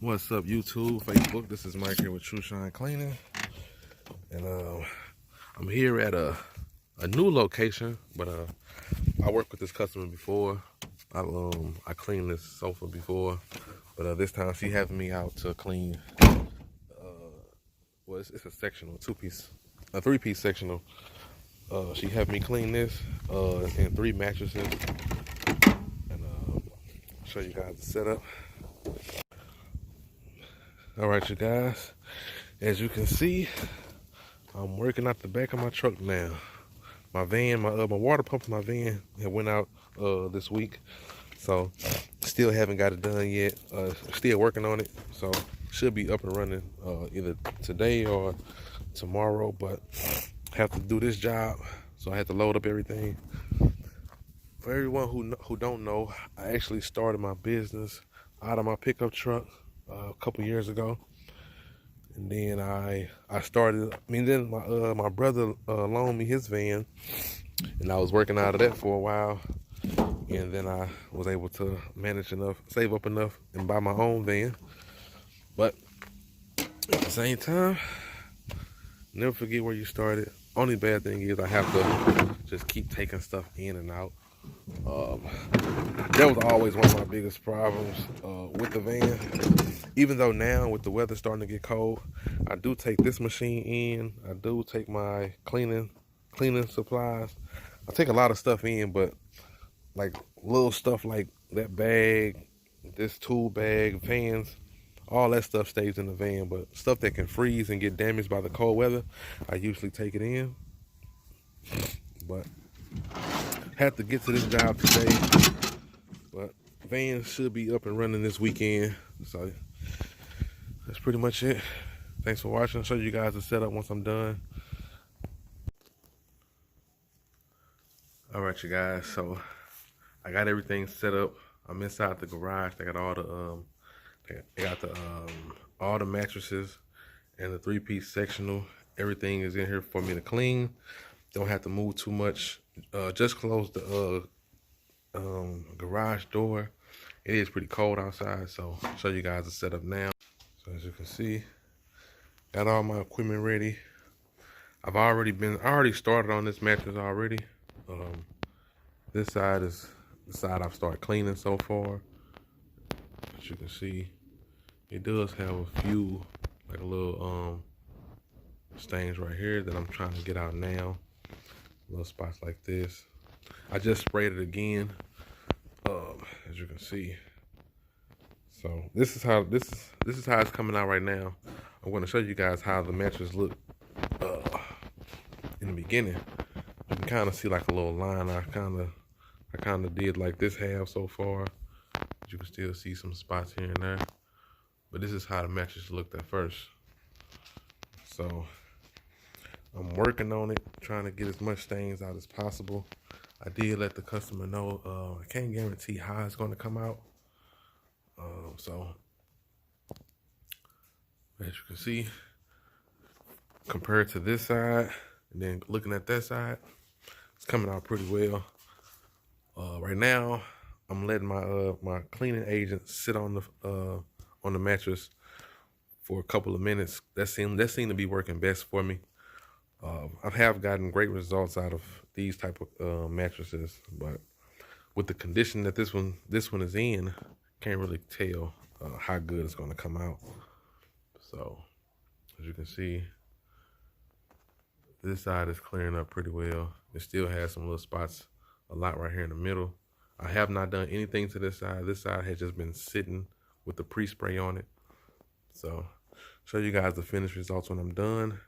What's up, YouTube, Facebook? This is Mike here with Trushine Cleaning, and I'm here at a new location. But I worked with this customer before. I cleaned this sofa before, but this time she having me out to clean. Well, it's a sectional, a 3-piece sectional. She had me clean this in 3 mattresses, and show you guys the setup. All right, you guys. As you can see, I'm working out the back of my truck now. My van, my water pump in my van had went out this week, so still haven't got it done yet. Still working on it, so should be up and running either today or tomorrow. But have to do this job, so I have to load up everything. For everyone who don't know, I actually started my business out of my pickup truck a couple years ago. And then I started. Then my brother loaned me his van, and I was working out of that for a while. And then I was able to save up enough, and buy my own van. But at the same time, never forget where you started. Only bad thing is I have to just keep taking stuff in and out. That was always one of my biggest problems with the van. Even though now with the weather starting to get cold, I do take this machine in. I do take my cleaning supplies. I take a lot of stuff in, but like little stuff like that bag, this tool bag, fans, all that stuff stays in the van. But stuff that can freeze and get damaged by the cold weather, I usually take it in. But have to get to this job today. But van should be up and running this weekend. So that's pretty much it. Thanks for watching. I'll show you guys the setup once I'm done. All right, you guys. So I got everything set up. I'm inside the garage. They got all the mattresses and the 3-piece sectional. Everything is in here for me to clean. Don't have to move too much. Just close the garage door. It is pretty cold outside, so I'll show you guys the setup now. So as you can see, got all my equipment ready. I already started on this mattress already. This side is the side I've started cleaning so far. As you can see, it does have a few like a little stains right here that I'm trying to get out now. Little spots like this. I just sprayed it again, as you can see. So this is how it's coming out right now. I'm going to show you guys how the mattress looked in the beginning. You can kind of see like a little line. I kind of did like this half so far. But you can still see some spots here and there. But this is how the mattress looked at first. So I'm working on it, trying to get as much stains out as possible. I did let the customer know I can't guarantee how it's going to come out. So as you can see, compared to this side, and then looking at that side, it's coming out pretty well. Right now, I'm letting my cleaning agent sit on the mattress for a couple of minutes. That seemed to be working best for me. I have gotten great results out of these type of mattresses, but with the condition that this one is in, can't really tell how good it's going to come out. So as you can see, this side is clearing up pretty well. It still has some little spots, a lot right here in the middle. I have not done anything to this side. This side has just been sitting with the pre-spray on it. So show you guys the finished results when I'm done.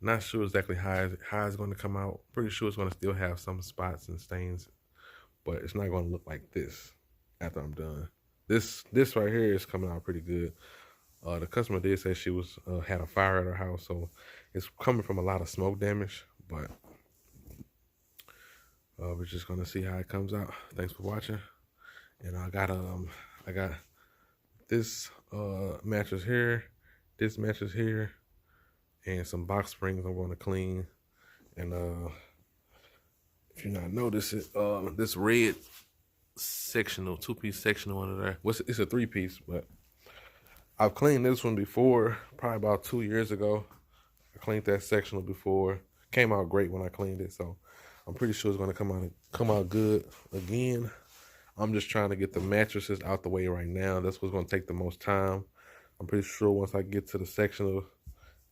Not sure exactly how it's going to come out. Pretty sure it's going to still have some spots and stains, but it's not going to look like this after I'm done. This right here is coming out pretty good. The customer did say she had a fire at her house, so it's coming from a lot of smoke damage. But we're just gonna see how it comes out. Thanks for watching. And I got this mattress here, this mattress here, and some box springs I'm going to clean. And if you're not noticing, this red sectional, 2-piece sectional under there. It's a 3-piece, but I've cleaned this one before, probably about 2 years ago. I cleaned that sectional before. Came out great when I cleaned it, so I'm pretty sure it's gonna come out good again. I'm just trying to get the mattresses out the way right now. That's what's gonna take the most time. I'm pretty sure once I get to the sectional,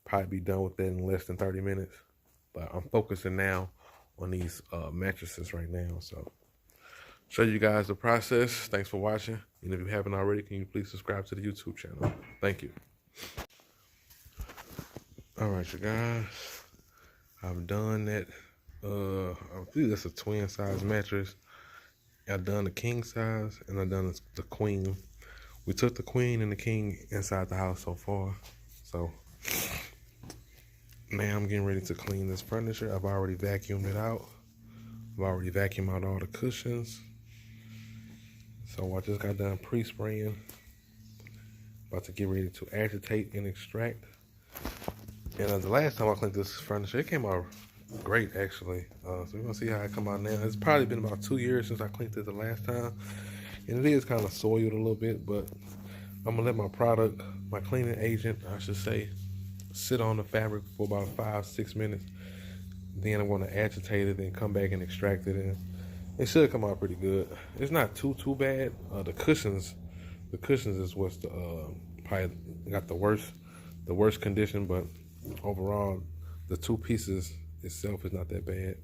probably be done with that in less than 30 minutes. But I'm focusing now on these mattresses right now. So show you guys the process. Thanks for watching. And if you haven't already, can you please subscribe to the YouTube channel? Thank you. All right, you guys. I've done that. I believe that's a twin size mattress. I've done the king size and I've done the queen. We took the queen and the king inside the house so far. So now I'm getting ready to clean this furniture. I've already vacuumed it out. I've already vacuumed out all the cushions. So I just got done pre-spraying. About to get ready to agitate and extract. And the last time I cleaned this furniture, it came out great actually. So we're gonna see how it come out now. It's probably been about 2 years since I cleaned it the last time. And it is kind of soiled a little bit, but I'm gonna let my product, my cleaning agent, I should say, sit on the fabric for about 5-6 minutes. Then I'm gonna agitate it and come back and extract it, and it should come out pretty good. It's not too bad. The cushions is what's the probably got the worst condition, but overall the two pieces itself is not that bad.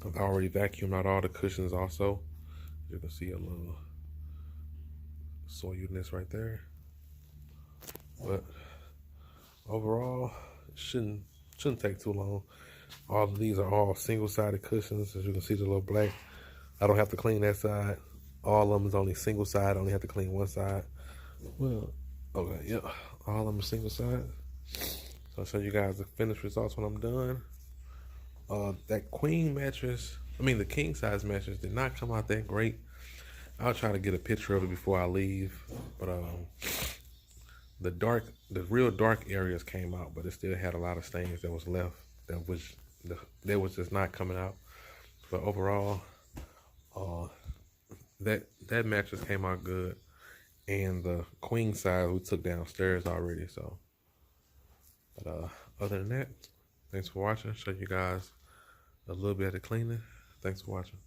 I've already vacuumed out all the cushions also. You can see a little soiledness right there, but overall it shouldn't take too long. All of these are all single-sided cushions. As you can see, the little black, I don't have to clean that side. All of them is only single side. I only have to clean one side. Well, okay, yeah, all of them are single side. So I'll show you guys the finished results when I'm done. That queen mattress, the king size mattress did not come out that great. I'll try to get a picture of it before I leave. But the real dark areas came out, but it still had a lot of stains that was left. That was just not coming out. But overall, that mattress came out good. And the queen size we took downstairs already. So, but other than that, thanks for watching. Show you guys a little bit of the cleaning. Thanks for watching.